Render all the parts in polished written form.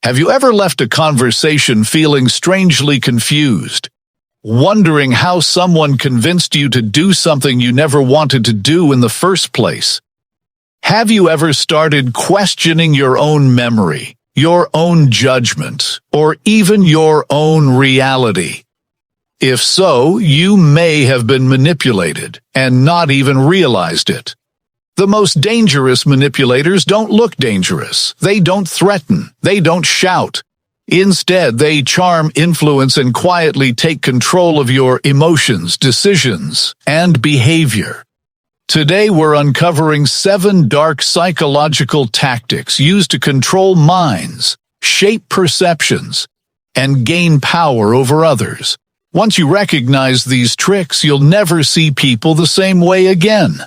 Have you ever left a conversation feeling strangely confused, wondering how someone convinced you to do something you never wanted to do in the first place? Have you ever started questioning your own memory, your own judgment, or even your own reality? If so, you may have been manipulated and not even realized it. The most dangerous manipulators don't look dangerous. They don't threaten. They don't shout. Instead, they charm, influence, and quietly take control of your emotions, decisions, and behavior. Today, we're uncovering 7 dark psychological tactics used to control minds, shape perceptions, and gain power over others. Once you recognize these tricks, you'll never see people the same way again.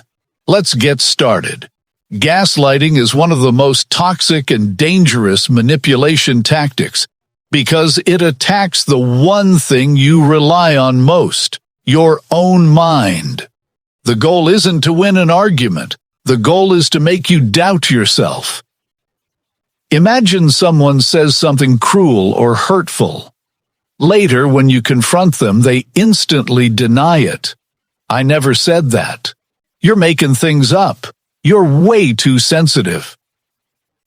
Let's get started. Gaslighting is one of the most toxic and dangerous manipulation tactics because it attacks the one thing you rely on most, your own mind. The goal isn't to win an argument. The goal is to make you doubt yourself. Imagine someone says something cruel or hurtful. Later, when you confront them, they instantly deny it. "I never said that. You're making things up. You're way too sensitive."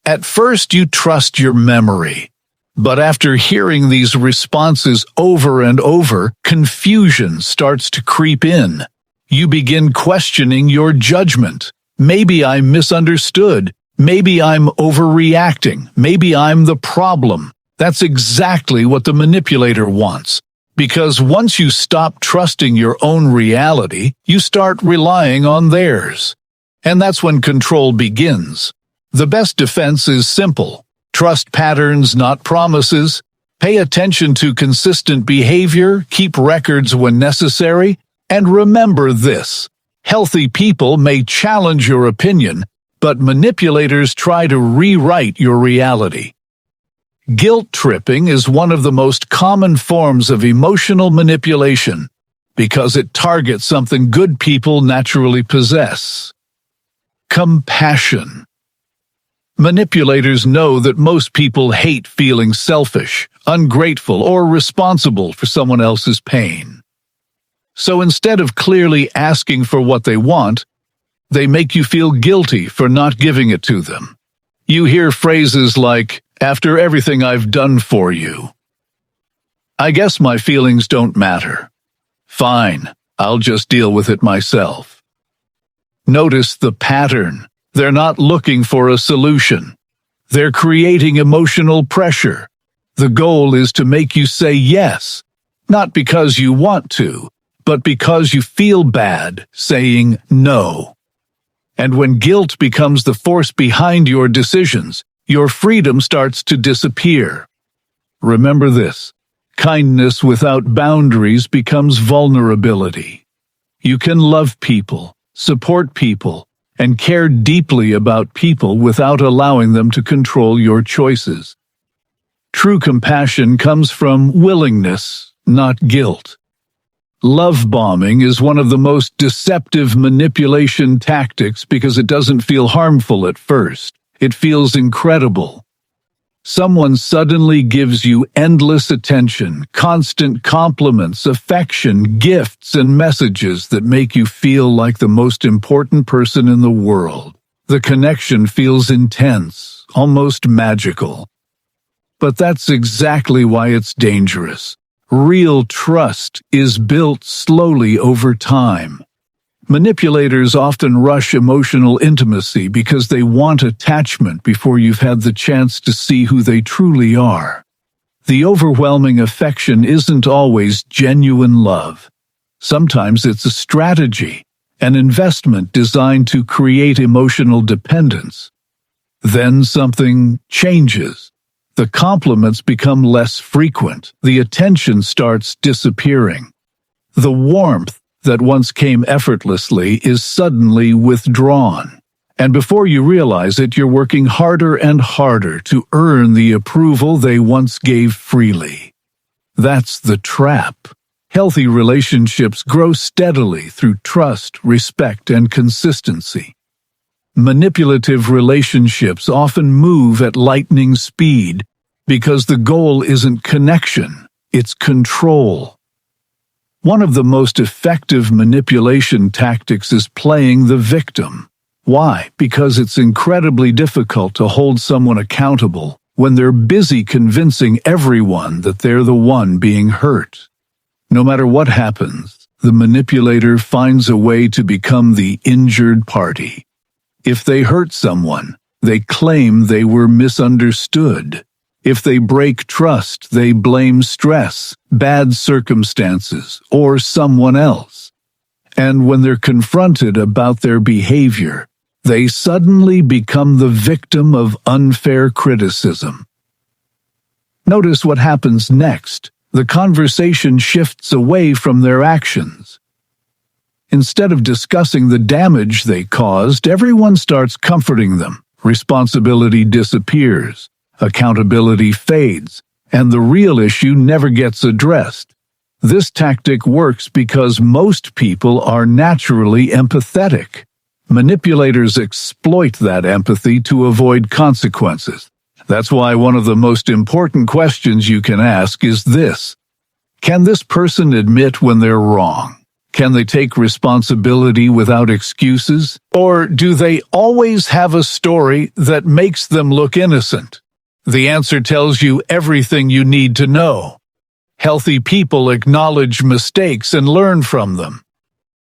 At first, you trust your memory. But after hearing these responses over and over, confusion starts to creep in. You begin questioning your judgment. Maybe I misunderstood. Maybe I'm overreacting. Maybe I'm the problem. That's exactly what the manipulator wants. Because once you stop trusting your own reality, you start relying on theirs. And that's when control begins. The best defense is simple. Trust patterns, not promises. Pay attention to consistent behavior, keep records when necessary, and remember this. Healthy people may challenge your opinion, but manipulators try to rewrite your reality. Guilt tripping is one of the most common forms of emotional manipulation because it targets something good people naturally possess: compassion. Manipulators know that most people hate feeling selfish, ungrateful, or responsible for someone else's pain. So instead of clearly asking for what they want, they make you feel guilty for not giving it to them. You hear phrases like, "After everything I've done for you. I guess my feelings don't matter. Fine, I'll just deal with it myself." Notice the pattern. They're not looking for a solution. They're creating emotional pressure. The goal is to make you say yes, not because you want to, but because you feel bad saying no. And when guilt becomes the force behind your decisions, your freedom starts to disappear. Remember this: kindness without boundaries becomes vulnerability. You can love people, support people, and care deeply about people without allowing them to control your choices. True compassion comes from willingness, not guilt. Love bombing is one of the most deceptive manipulation tactics because it doesn't feel harmful at first. It feels incredible. Someone suddenly gives you endless attention, constant compliments, affection, gifts, and messages that make you feel like the most important person in the world. The connection feels intense, almost magical. But that's exactly why it's dangerous. Real trust is built slowly over time. Manipulators often rush emotional intimacy because they want attachment before you've had the chance to see who they truly are. The overwhelming affection isn't always genuine love. Sometimes it's a strategy, an investment designed to create emotional dependence. Then something changes. The compliments become less frequent. The attention starts disappearing. The warmth that once came effortlessly is suddenly withdrawn. And before you realize it, you're working harder and harder to earn the approval they once gave freely. That's the trap. Healthy relationships grow steadily through trust, respect, and consistency. Manipulative relationships often move at lightning speed, Because the goal isn't connection, it's control. One of the most effective manipulation tactics is playing the victim. Why? Because it's incredibly difficult to hold someone accountable when they're busy convincing everyone that they're the one being hurt. No matter what happens, the manipulator finds a way to become the injured party. If they hurt someone, they claim they were misunderstood. If they break trust, they blame stress, bad circumstances, or someone else. And when they're confronted about their behavior, they suddenly become the victim of unfair criticism. Notice what happens next. The conversation shifts away from their actions. Instead of discussing the damage they caused, everyone starts comforting them. Responsibility disappears. Accountability fades, and the real issue never gets addressed. This tactic works because most people are naturally empathetic. Manipulators exploit that empathy to avoid consequences. That's why one of the most important questions you can ask is this: can this person admit when they're wrong? Can they take responsibility without excuses? Or do they always have a story that makes them look innocent? The answer tells you everything you need to know. Healthy people acknowledge mistakes and learn from them.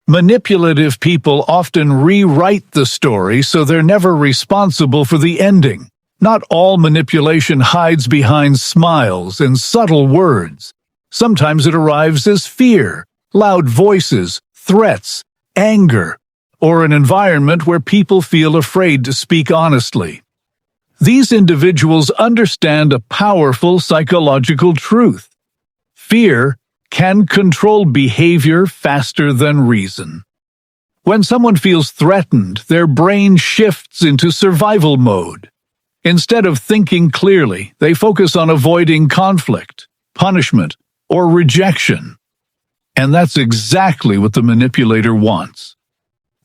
Manipulative people often rewrite the story so they're never responsible for the ending. Not all manipulation hides behind smiles and subtle words. Sometimes it arrives as fear, loud voices, threats, anger, or an environment where people feel afraid to speak honestly. These individuals understand a powerful psychological truth. Fear can control behavior faster than reason. When someone feels threatened, their brain shifts into survival mode. Instead of thinking clearly, they focus on avoiding conflict, punishment, or rejection. And that's exactly what the manipulator wants.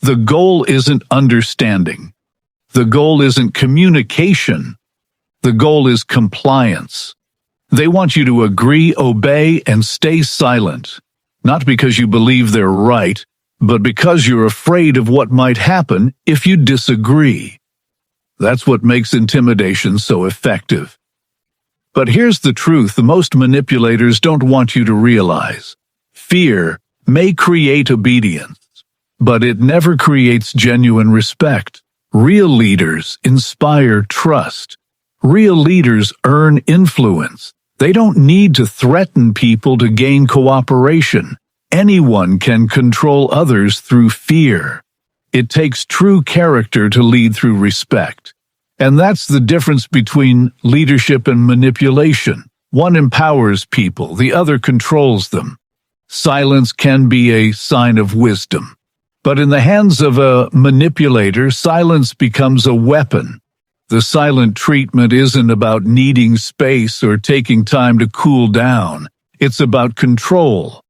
The goal isn't understanding. The goal isn't communication. The goal is compliance. They want you to agree, obey, and stay silent, not because you believe they're right, but because you're afraid of what might happen if you disagree. That's what makes intimidation so effective. But here's the truth most manipulators don't want you to realize. Fear may create obedience, but it never creates genuine respect. Real leaders inspire trust. Real leaders earn influence. They don't need to threaten people to gain cooperation. Anyone can control others through fear. It takes true character to lead through respect. And that's the difference between leadership and manipulation. One empowers people, the other controls them. Silence can be a sign of wisdom. But in the hands of a manipulator, silence becomes a weapon. The silent treatment isn't about needing space or taking time to cool down. It's about control.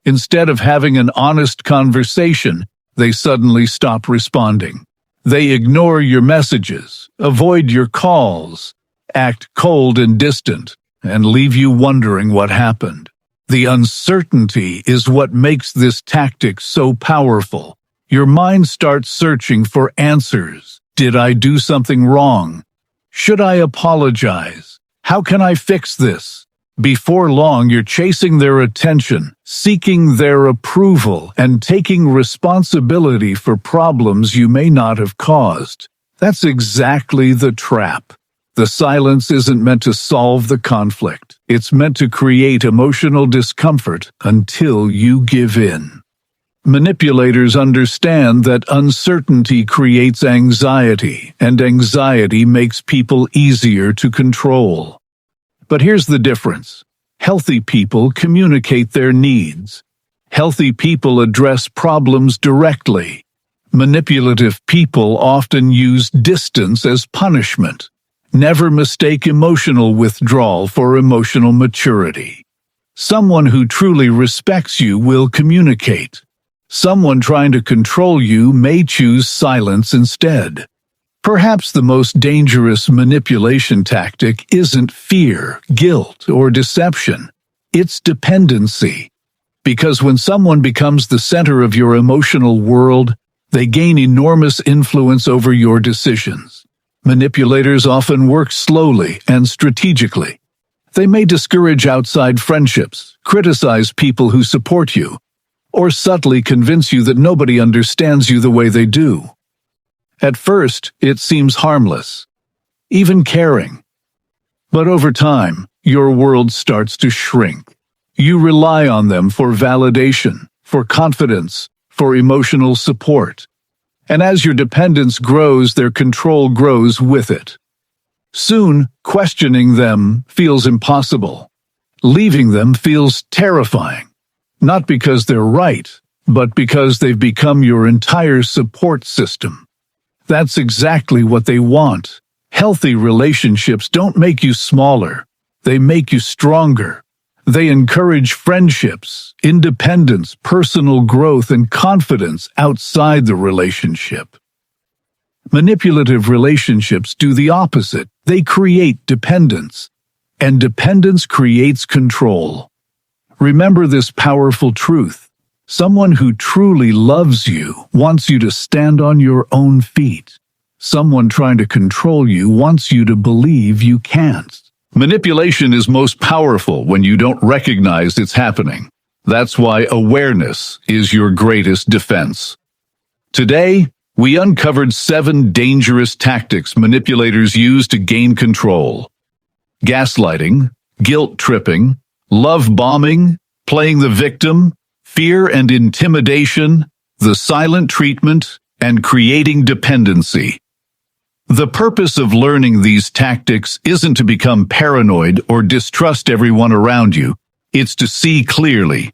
Instead of having an honest conversation, they suddenly stop responding. They ignore your messages, avoid your calls, act cold and distant, and leave you wondering what happened. The uncertainty is what makes this tactic so powerful. Your mind starts searching for answers. Did I do something wrong? Should I apologize? How can I fix this? Before long, you're chasing their attention, seeking their approval, and taking responsibility for problems you may not have caused. That's exactly the trap. The silence isn't meant to solve the conflict. It's meant to create emotional discomfort until you give in. Manipulators understand that uncertainty creates anxiety, and anxiety makes people easier to control. But here's the difference. Healthy people communicate their needs. Healthy people address problems directly. Manipulative people often use distance as punishment. Never mistake emotional withdrawal for emotional maturity. Someone who truly respects you will communicate. Someone trying to control you may choose silence instead. Perhaps the most dangerous manipulation tactic isn't fear, guilt, or deception. It's dependency. Because when someone becomes the center of your emotional world, they gain enormous influence over your decisions. Manipulators often work slowly and strategically. They may discourage outside friendships, criticize people who support you, or subtly convince you that nobody understands you the way they do. At first, it seems harmless, even caring. But over time, your world starts to shrink. You rely on them for validation, for confidence, for emotional support. And as your dependence grows, their control grows with it. Soon, questioning them feels impossible. Leaving them feels terrifying. Not because they're right, but because they've become your entire support system. That's exactly what they want. Healthy relationships don't make you smaller. They make you stronger. They encourage friendships, independence, personal growth, and confidence outside the relationship. Manipulative relationships do the opposite. They create dependence, and dependence creates control. Remember this powerful truth. Someone who truly loves you wants you to stand on your own feet. Someone trying to control you wants you to believe you can't. Manipulation is most powerful when you don't recognize it's happening. That's why awareness is your greatest defense. Today, we uncovered 7 dangerous tactics manipulators use to gain control. Gaslighting, guilt tripping, love bombing, playing the victim, fear and intimidation, the silent treatment, and creating dependency. The purpose of learning these tactics isn't to become paranoid or distrust everyone around you. It's to see clearly,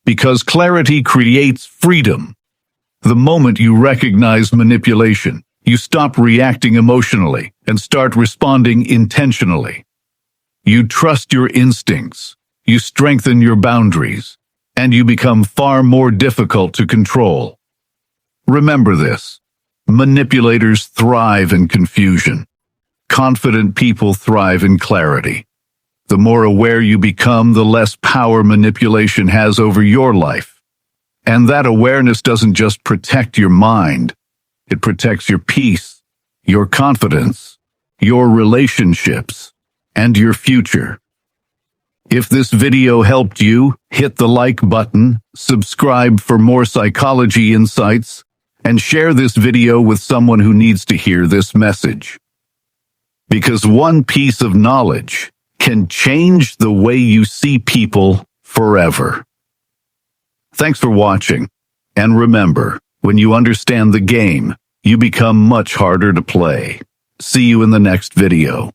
because clarity creates freedom. The moment you recognize manipulation, you stop reacting emotionally and start responding intentionally. You trust your instincts, you strengthen your boundaries, and you become far more difficult to control. Remember this. Manipulators thrive in confusion. Confident people thrive in clarity. The more aware you become, the less power manipulation has over your life. And that awareness doesn't just protect your mind. It protects your peace, your confidence, your relationships, and your future. If this video helped you, hit the like button, subscribe for more psychology insights, and share this video with someone who needs to hear this message. Because one piece of knowledge can change the way you see people forever. Thanks for watching, and remember, when you understand the game, you become much harder to play. See you in the next video.